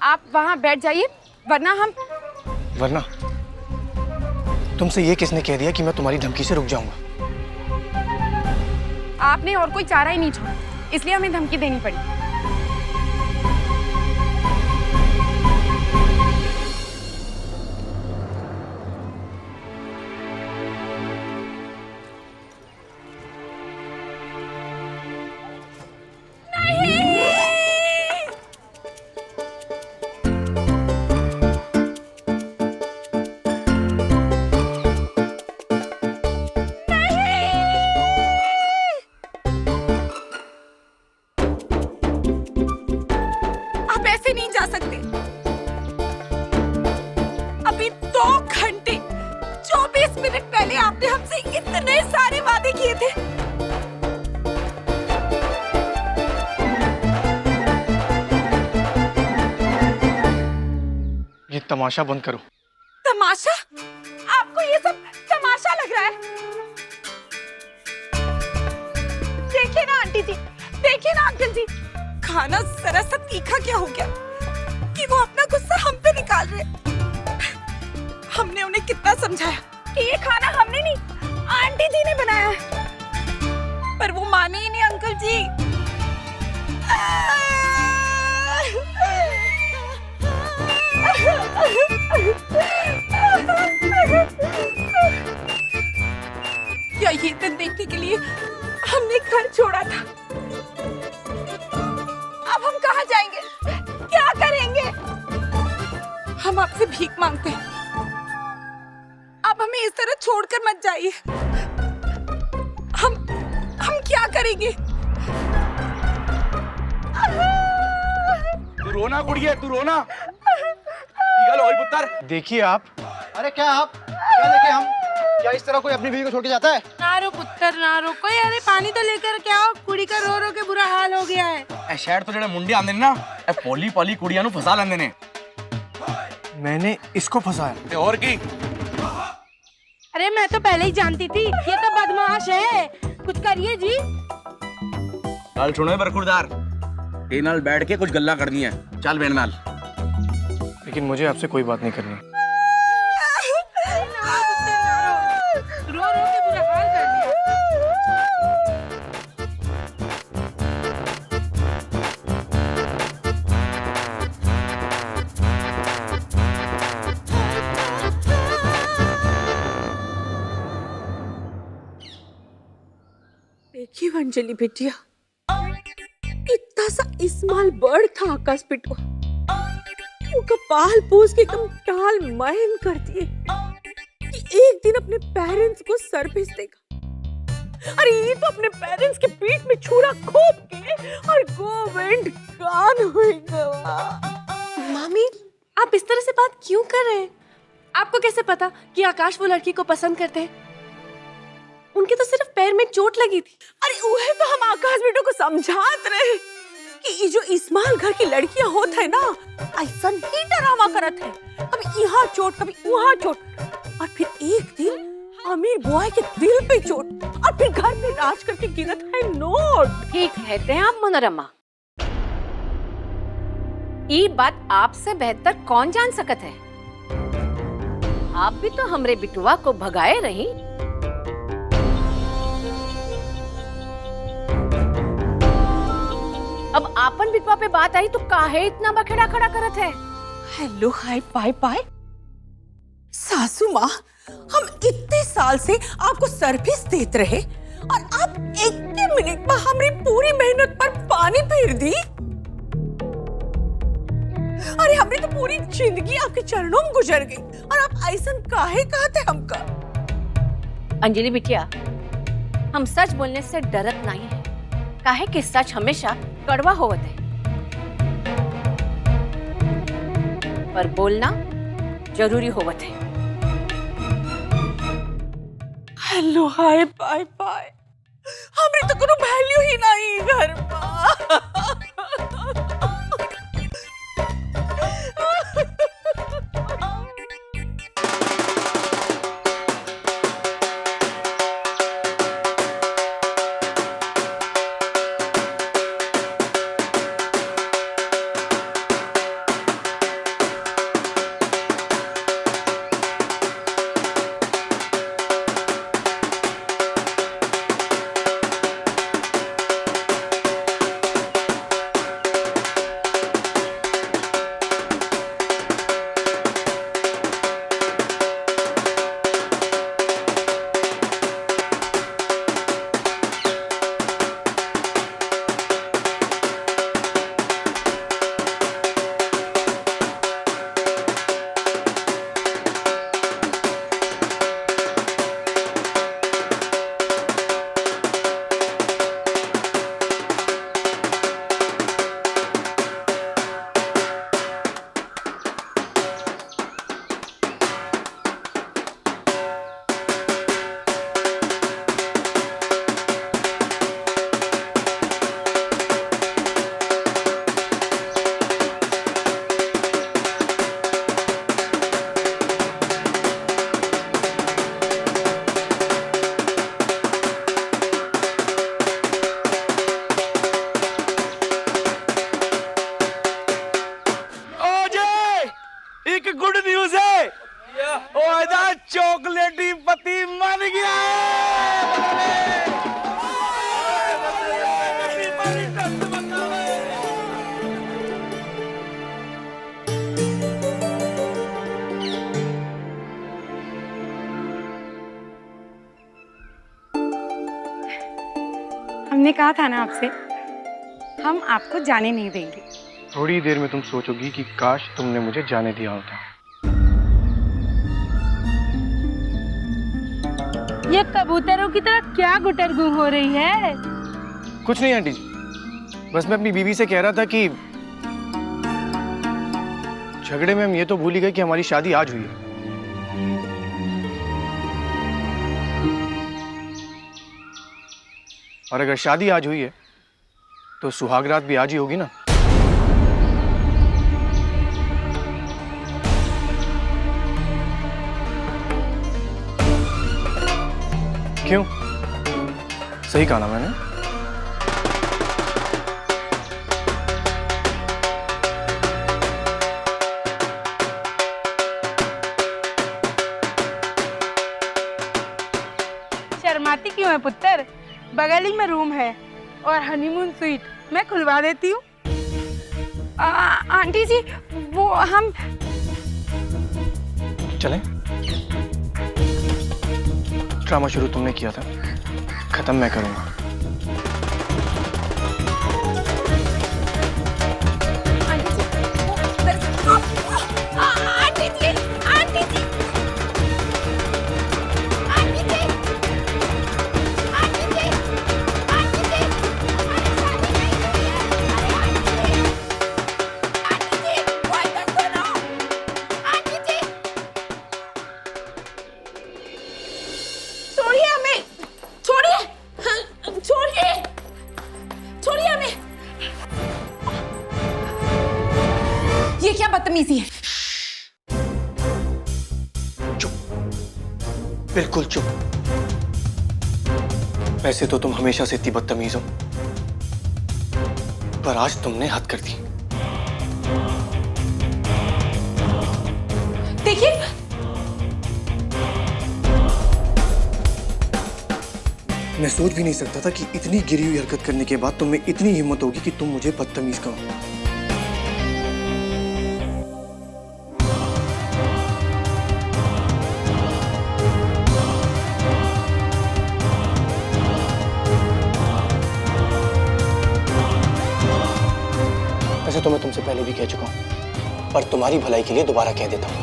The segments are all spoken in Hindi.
आप वहाँ बैठ जाइए, वरना वरना तुमसे ये किसने कह दिया कि मैं तुम्हारी धमकी से रुक जाऊंगा? आपने और कोई चारा ही नहीं छोड़ा, इसलिए हमें धमकी देनी पड़ी। नहीं जा सकते। अभी 2 घंटे 24 मिनट पहले आपने हमसे इतने सारे वादे किए थे। ये तमाशा बंद करो। तमाशा? आपको ये सब तमाशा लग रहा है? देखिए ना आंटी जी, देखिए ना अंकल जी, खाना जरा सा तीखा क्या हो गया कि वो अपना गुस्सा हम पे निकाल रहे। हमने उन्हें कितना समझाया कि ये खाना हमने नहीं, आंटी जी ने बनाया है, पर वो माने ही नहीं अंकल जी। क्या ये दिन देखने के लिए हमने घर छोड़ा था? अब हम कहाँ जाएंगे, क्या करेंगे? हम आपसे भीख मांगते हैं, आप हमें इस तरह छोड़कर मत जाइए। हम क्या करेंगे? तू रोना गुड़िया, तू रोना। पुत्र देखिए आप। अरे क्या आप क्या देखे हम? क्या इस तरह कोई अपनी बीवी को छोड़ के जाता है? ना रो पुत्र ना रो, कोई अरे पानी तो लेकर क्या हो, कुड़ी का रो रो के बुरा हाल हो गया है। ए शहर तो जेड़े मुंडे आंदे ने ना, ए पोली पोली कुड़ियां नु फसा लेंदे ने। मैंने इसको फंसाया। ते और की? अरे मैं तो पहले ही जानती थी, ये तो बदमाश है। कुछ करिए जी। चल सुनो बरखुरदार, ए नाल बैठ के कुछ गल्ला करनी है। चल बेन नाल। लेकिन मुझे आपसे कोई बात नहीं करनी। रो रो के बुरा हाल कर दिया। देखिए अंजलि बिटिया, इतना सा इस्माइल बर्ड था आकाश पिटवा, वो कपाल पूछ के एकदम टाल महन कर दिए कि एक दिन अपने पेरेंट्स को सर्विस देगा। अरे ये तो अपने पेरेंट्स के पीठ में छुरा खोप के और गोविंद कान होएगा। मामी, आप इस तरह से बात क्यों कर रहे हैं? आपको कैसे पता कि आकाश वो लड़की को पसंद करते हैं? उनके तो सिर्फ पैर में चोट लगी थी। अरे उहे तो हम आकाश बेटो को समझात रहे कि ये जो इस्माइल घर की लड़कियां होत है ना, ऐसा ही डरावा करत है, कभी यहाँ चोट कभी वहाँ चोट, और फिर एक दिन अमीर बुआ के दिल पे चोट, और फिर घर पे राज करके गिरत है नोट। ठीक कहते हैं आप मनोरमा, ये बात आपसे बेहतर कौन जान सकत है। आप भी तो हमरे बिटुआ को भगाए रही। अब आपन बिटवा पे बात आई तो काहे इतना बखेड़ा खड़ा करत है? हेलो हाय पाय पाय, सासू माँ, हम इतने साल से आपको सर्विस देते रहे और आप एक मिनट में हमारी पूरी मेहनत पर पानी फेर दी। अरे हमने तो पूरी जिंदगी आपके चरणों में गुजर गई और आप ऐसा काहे कहते हमका? अंजलि बिटिया, हम सच बोलने से डरत नहीं है, काहे कि सच हमेशा कड़वा होवत है, पर बोलना जरूरी होवत है। हेलो हाय पाय पाय, हमारी तो कोनो वैल्यू ही नहीं घर पर। चॉकलेटी पति मर गया। हमने कहा था ना आपसे, हम आपको जाने नहीं देंगे। थोड़ी देर में तुम सोचोगी कि काश तुमने मुझे जाने दिया होता। ये कबूतरों की तरह क्या गुटरगू हो रही है? कुछ नहीं आंटी जी, बस मैं अपनी बीवी से कह रहा था कि झगड़े में हम ये तो भूल ही गए कि हमारी शादी आज हुई है। और अगर शादी आज हुई है तो सुहाग रात भी आज ही होगी ना। क्यों? सही कहा ना मैंने? शर्माती क्यों है पुत्र? बगल ही में रूम है और हनीमून स्वीट मैं खुलवा देती हूँ। आंटी जी वो हम चलें? ड्रामा शुरू तुमने किया था, खत्म मैं करूंगा। ये क्या बदतमीजी है? चुप, बिल्कुल चुप। वैसे तो तुम हमेशा से इतनी बदतमीज हो, पर आज तुमने हद कर दी। देखिए, मैं सोच भी नहीं सकता था कि इतनी गिरी हुई हरकत करने के बाद तुम में इतनी हिम्मत होगी कि तुम मुझे बदतमीज कहो। वैसे तो मैं तुमसे पहले भी कह चुका हूं, पर तुम्हारी भलाई के लिए दोबारा कह देता हूं,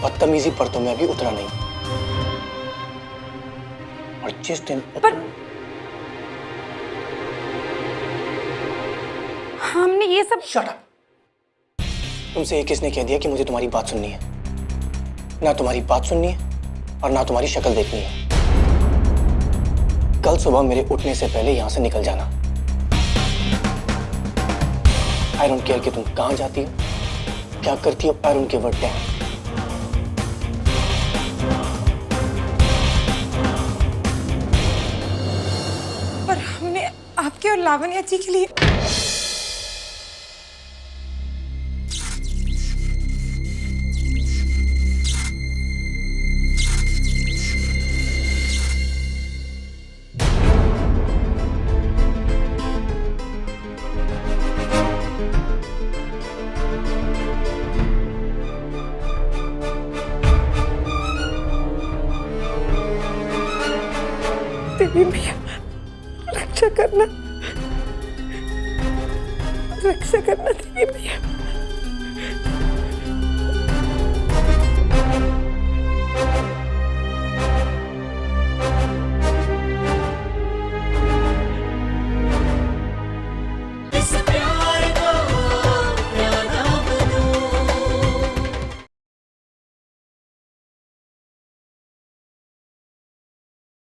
बदतमीजी पर तो मैं अभी उतरा नहीं। और जिस दिन पर हमने ये सब शट अप। तुमसे ये किसने कह दिया कि मुझे तुम्हारी बात सुननी है? ना तुम्हारी बात सुननी है और ना तुम्हारी शक्ल देखनी है। कल सुबह मेरे उठने से पहले यहां से निकल जाना। आई डोंट केयर कि तुम कहां जाती हो, क्या करती हो, I don't give a dam. पर हमने आपके और लावण्या जी के लिए देवी मैया रक्षा करना देवी मैया।